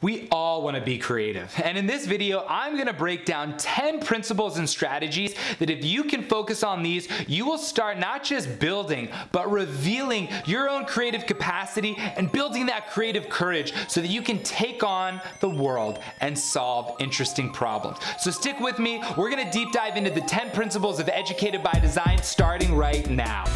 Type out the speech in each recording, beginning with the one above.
We all want to be creative, and in this video I'm going to break down 10 principles and strategies that if you can focus on these, you will start not just building but revealing your own creative capacity and building that creative courage so that you can take on the world and solve interesting problems. So stick with me, we're going to deep dive into the 10 principles of Educated by Design starting right now.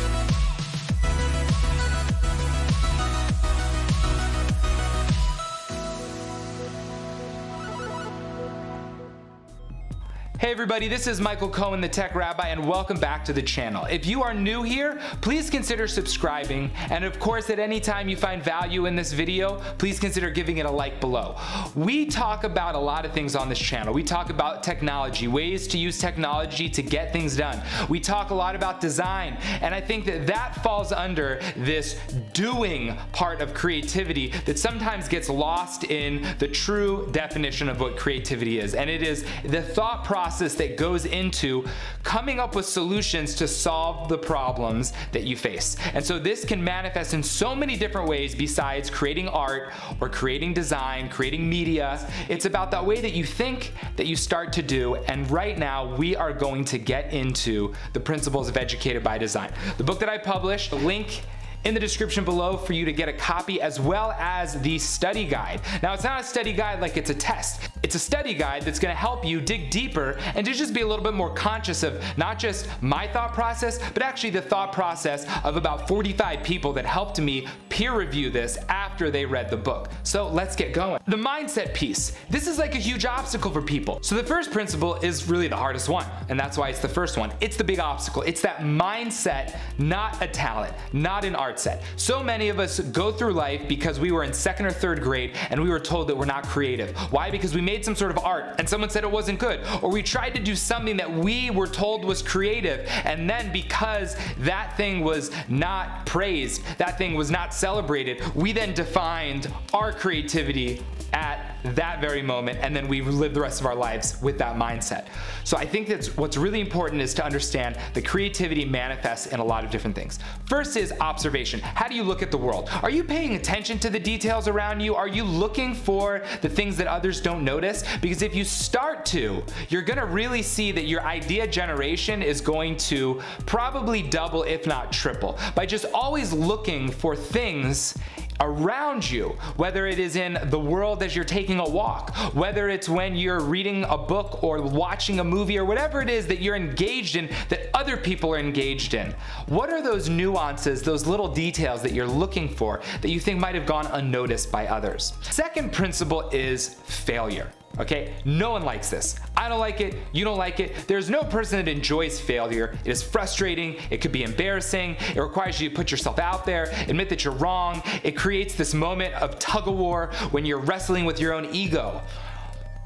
Hey everybody, this is Michael Cohen, the Tech Rabbi, and welcome back to the channel. If you are new here, please consider subscribing, and of course, at any time you find value in this video, please consider giving it a like below. We talk about a lot of things on this channel. We talk about technology, ways to use technology to get things done. We talk a lot about design, and I think that that falls under this doing part of creativity that sometimes gets lost in the true definition of what creativity is, and it is the thought process that goes into coming up with solutions to solve the problems that you face. And so this can manifest in so many different ways besides creating art or creating design, creating media. It's about that way that you think, that you start to do, and right now we are going to get into the principles of Educated by Design. The book that I published, link in the description below for you to get a copy, as well as the study guide. Now, it's not a study guide like it's a test. It's a study guide that's gonna help you dig deeper and to just be a little bit more conscious of not just my thought process, but actually the thought process of about 45 people that helped me peer review this after they read the book. So let's get going. The mindset piece. This is like a huge obstacle for people. So the first principle is really the hardest one, and that's why it's the first one. It's the big obstacle. It's that mindset, not a talent, not an art set. So many of us go through life because we were in second or third grade and we were told that we're not creative. Why? Because we made some sort of art and someone said it wasn't good, or we tried to do something that we were told was creative, and then because that thing was not praised, that thing was not celebrated, we then defined our creativity at that very moment, and then we live the rest of our lives with that mindset. So I think that's what's really important, is to understand that creativity manifests in a lot of different things. First is observation. How do you look at the world? Are you paying attention to the details around you? Are you looking for the things that others don't notice? Because if you start to, you're gonna really see that your idea generation is going to probably double, if not triple, by just always looking for things around you, whether it is in the world as you're taking a walk, whether it's when you're reading a book or watching a movie, or whatever it is that you're engaged in that other people are engaged in. What are those nuances, those little details that you're looking for that you think might have gone unnoticed by others? Second principle is failure. Okay, no one likes this. I don't like it, you don't like it. There's no person that enjoys failure. It is frustrating, it could be embarrassing, it requires you to put yourself out there, admit that you're wrong. It creates this moment of tug of war when you're wrestling with your own ego.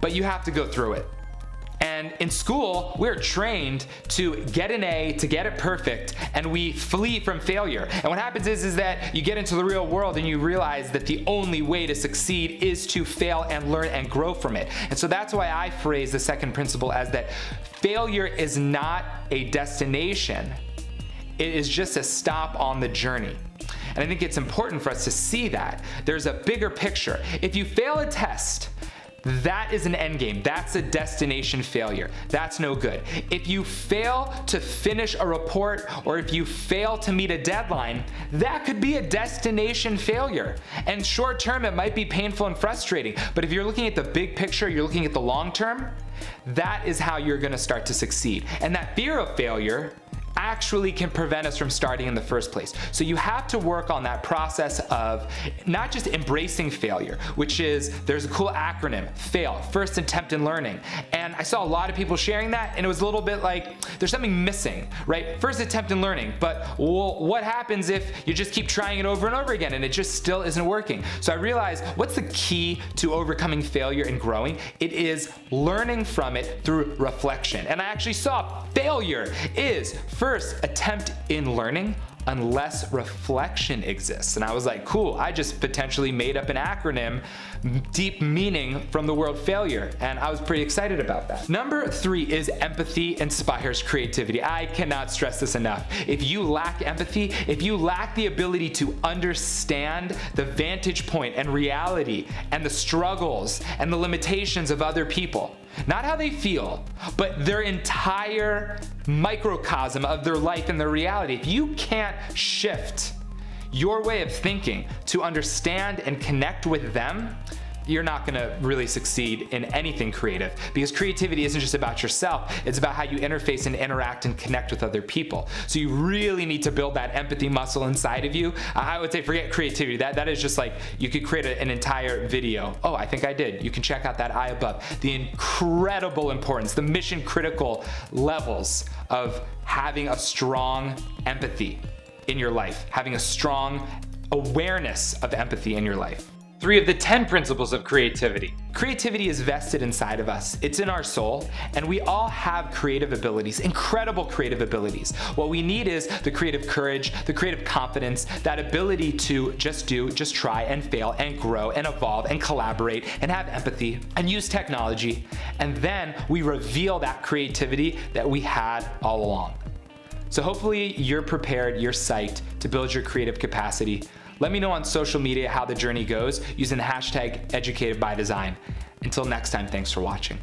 But you have to go through it. And in school, we're trained to get an A, to get it perfect, and we flee from failure. And what happens is that you get into the real world and you realize that the only way to succeed is to fail and learn and grow from it. And so that's why I phrase the second principle as that failure is not a destination. It is just a stop on the journey. And I think it's important for us to see that. There's a bigger picture. If you fail a test, that is an end game. That's a destination failure. That's no good. If you fail to finish a report, or if you fail to meet a deadline, that could be a destination failure. And short term, it might be painful and frustrating, but if you're looking at the big picture, you're looking at the long term, that is how you're gonna start to succeed. And that fear of failure actually can prevent us from starting in the first place. So you have to work on that process of not just embracing failure, which is, there's a cool acronym, FAIL, first attempt in learning. And I saw a lot of people sharing that, and it was a little bit like, there's something missing, right? First attempt in learning, but well, what happens if you just keep trying it over and over again and it just still isn't working? So I realized, what's the key to overcoming failure and growing? It is learning from it through reflection. And I actually saw failure is first attempt in learning unless reflection exists. And I was like, cool, I just potentially made up an acronym, deep meaning from the word failure. And I was pretty excited about that. Number 3 is empathy inspires creativity. I cannot stress this enough. If you lack empathy, if you lack the ability to understand the vantage point and reality and the struggles and the limitations of other people, not how they feel, but their entire microcosm of their life and their reality. If you can't shift your way of thinking to understand and connect with them, you're not gonna really succeed in anything creative, because creativity isn't just about yourself, it's about how you interface and interact and connect with other people. So you really need to build that empathy muscle inside of you. I would say forget creativity. That is just like, you could create an entire video. Oh, I think I did. You can check out that eye above. The incredible importance, the mission critical levels of having a strong empathy in your life, having a strong awareness of empathy in your life. 3 of the 10 principles of creativity. Creativity is vested inside of us. It's in our soul, and we all have creative abilities, incredible creative abilities. What we need is the creative courage, the creative confidence, that ability to just do, just try and fail and grow and evolve and collaborate and have empathy and use technology. And then we reveal that creativity that we had all along. So hopefully you're prepared, you're psyched to build your creative capacity. Let me know on social media how the journey goes using the hashtag #EducatedByDesign. Until next time, thanks for watching.